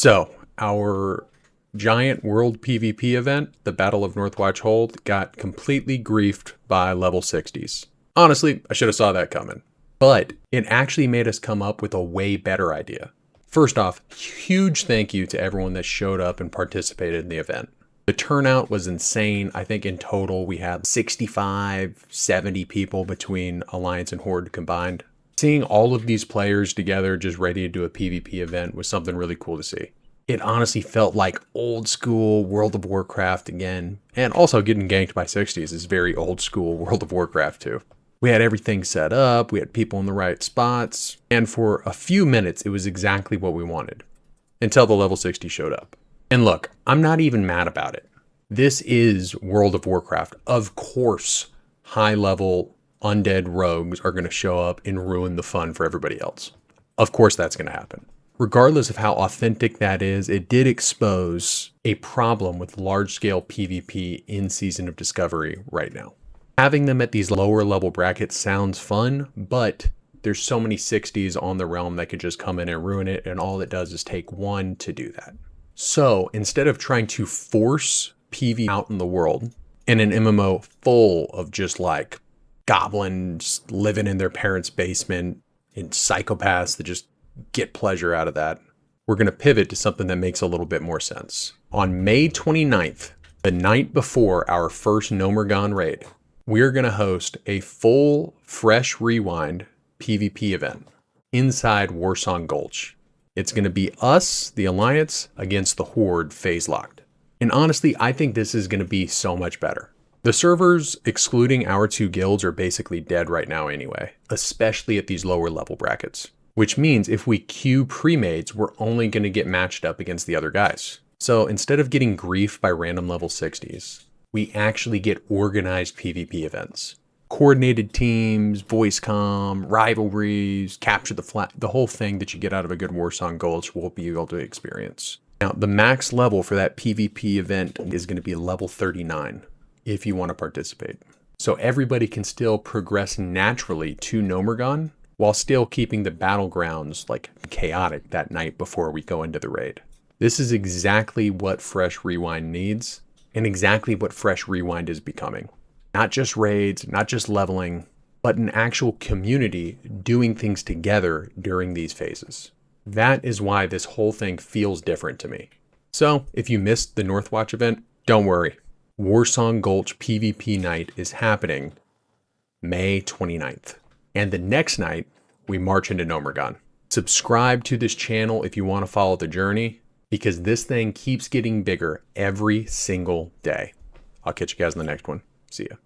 So, our giant world PvP event, the Battle of Northwatch Hold, got completely griefed by level 60s. Honestly, I should have saw that coming. But it actually made us come up with a way better idea. First off, huge thank you to everyone that showed up and participated in the event. The turnout was insane. I think in total we had 65, 70 people between Alliance and Horde combined. Seeing all of these players together just ready to do a PvP event was something really cool to see. It honestly felt like old school World of Warcraft again. And also getting ganked by 60s is very old school World of Warcraft too. We had everything set up, we had people in the right spots, and for a few minutes it was exactly what we wanted. Until the level 60 showed up. And look, I'm not even mad about it. This is World of Warcraft. Of course, high level undead rogues are going to show up and ruin the fun for everybody else. Of course that's going to happen. Regardless of how authentic that is, it did expose a problem with large-scale PvP in Season of Discovery right now. Having them at these lower level brackets sounds fun, but there's so many 60s on the realm that could just come in and ruin it, and all it does is take one to do that. So instead of trying to force PvP out in the world in an MMO full of just like goblins living in their parents' basement and psychopaths that just get pleasure out of that, we're going to pivot to something that makes a little bit more sense. On May 29th, the night before our first Gnomeregan raid, we're going to host a full Fresh Rewind PvP event inside Warsong Gulch. It's going to be us, the Alliance, against the Horde phase locked. And honestly, I think this is going to be so much better. The servers, excluding our two guilds, are basically dead right now anyway, especially at these lower level brackets. Which means if we queue Premades, we're only going to get matched up against the other guys. So instead of getting grief by random level 60s, we actually get organized PvP events. Coordinated teams, voice comm, rivalries, capture the flag, the whole thing that you get out of a good Warsong Gulch we'll be able to experience. Now, the max level for that PvP event is going to be level 39 if you want to participate. So everybody can still progress naturally to Gnomeregan while still keeping the battlegrounds like chaotic that night before we go into the raid. This is exactly what Fresh Rewind needs and exactly what Fresh Rewind is becoming. Not just raids, not just leveling, but an actual community doing things together during these phases. That is why this whole thing feels different to me. So if you missed the Northwatch event, don't worry. Warsong Gulch PvP night is happening May 29th. And the next night, we march into Gnomeregan. Subscribe to this channel if you want to follow the journey, because this thing keeps getting bigger every single day. I'll catch you guys in the next one. See ya.